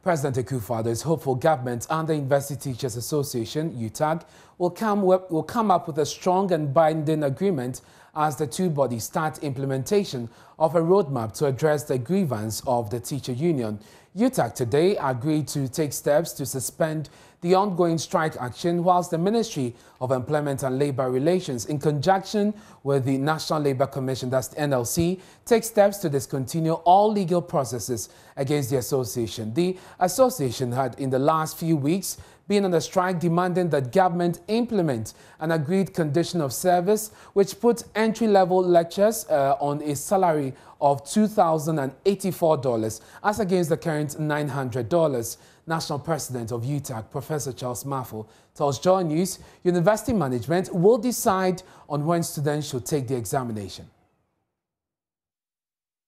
President Akufo-Addo is hopeful government and the University Teachers Association, UTAG, will come up with a strong and binding agreement as the two bodies start implementation of a roadmap to address the grievance of the teacher union. UTAG today agreed to take steps to suspend the ongoing strike action, whilst the Ministry of Employment and Labour Relations, in conjunction with the National Labour Commission, that's the NLC, take steps to discontinue all legal processes against the association. The association had, in the last few weeks, been on a strike demanding that government implement an agreed condition of service which puts entry-level lecturers on a salary of $2,084 as against the current $900. National President of UTAG, Professor Charles Maffo, tells Joy News university management will decide on when students should take the examination.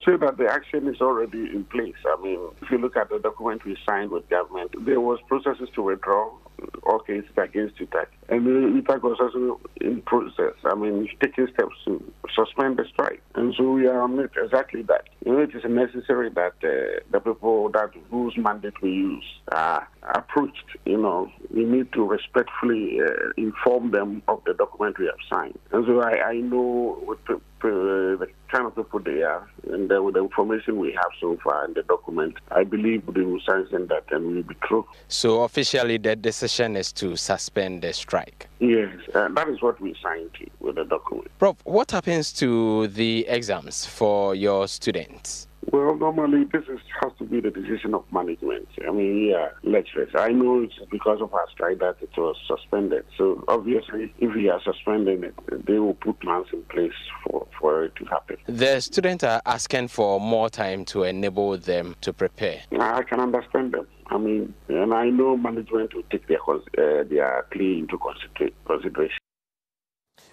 So that the action is already in place. I mean, if you look at the document we signed with government, there was processes to withdraw all cases against UTAG. And UTAG was also in process. I mean, taking steps to suspend the strike. And so we are on it, exactly that. It is necessary that the people whose mandate we use are approached. We need to respectfully inform them of the document we have signed. And so I know with the kind of people they are, and with the information we have so far in the document, I believe they will sanction that and will be true. So officially the decision is to suspend the strike? Yes, that is what we signed with the document. Prof, what happens to the exams for your students? Well, normally this has to be the decision of management. I mean, lecturers. I know it's because of our strike that it was suspended. So obviously, if we are suspending it, they will put plans in place for it to happen. The students are asking for more time to enable them to prepare. I can understand them. I mean, and I know management will take their plea into consideration.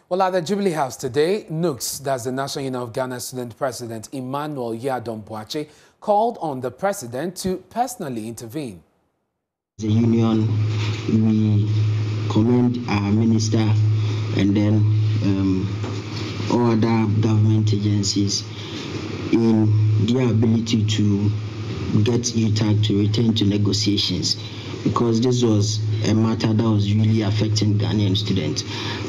Well, at the Jubilee House today, NUGS, that's the National Union of Ghana Student President Emmanuel Yadom-Boakye, called on the president to personally intervene. The union, we commend our minister and then all other government agencies in their ability to get UTAG to return to negotiations, because this was a matter that was really affecting Ghanaian students.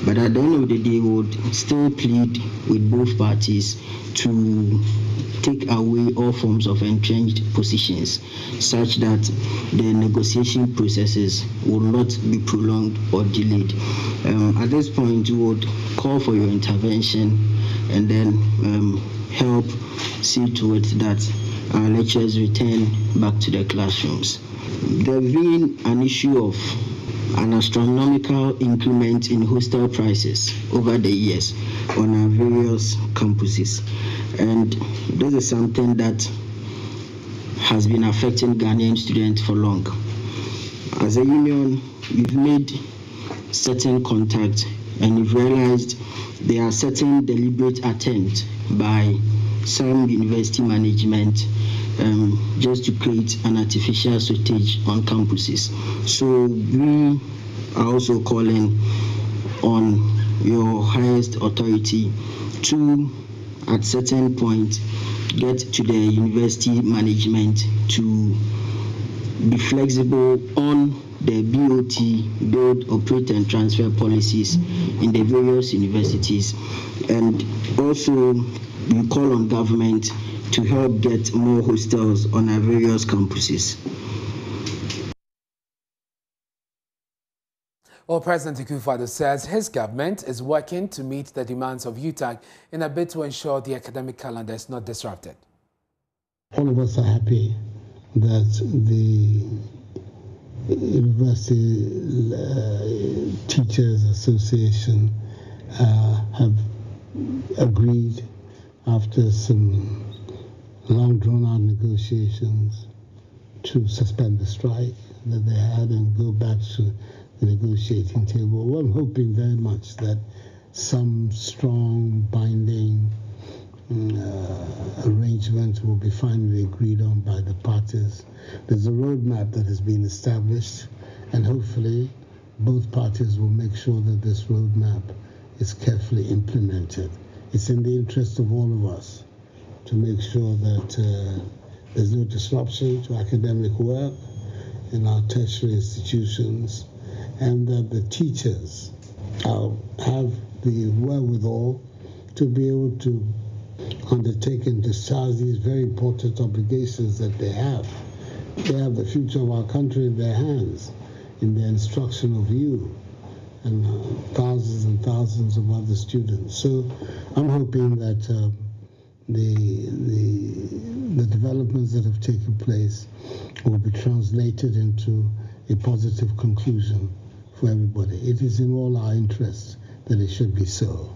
But at the end of the day, we would still plead with both parties to take away all forms of entrenched positions such that the negotiation processes will not be prolonged or delayed. At this point, we would call for your intervention and then help see to it that our lecturers return back to their classrooms. There has been an issue of an astronomical increment in hostel prices over the years on our various campuses. And this is something that has been affecting Ghanaian students for long. As a union, we've made certain contacts and we've realized there are certain deliberate attempts by some university management just to create an artificial shortage on campuses. So we are also calling on your highest authority to, at certain point, get to the university management to be flexible on the BOT, build, operate and transfer policies in the various universities. And also we call on government to help get more hostels on our various campuses. Well, President Akufo-Addo says his government is working to meet the demands of UTAG in a bid to ensure the academic calendar is not disrupted. All of us are happy that the University Teachers Association have agreed, after some long drawn-out negotiations, to suspend the strike that they had and go back to the negotiating table. Well, I'm hoping very much that some strong binding arrangement will be finally agreed on by the parties. There's a roadmap that has been established, and hopefully both parties will make sure that this roadmap is carefully implemented. It's in the interest of all of us to make sure that there's no disruption to academic work, in our tertiary institutions, and that the teachers have the wherewithal to be able to undertake and discharge these very important obligations that they have. They have the future of our country in their hands, in the instruction of you and thousands of other students. So I'm hoping that the developments that have taken place will be translated into a positive conclusion for everybody. It is in all our interests that it should be so.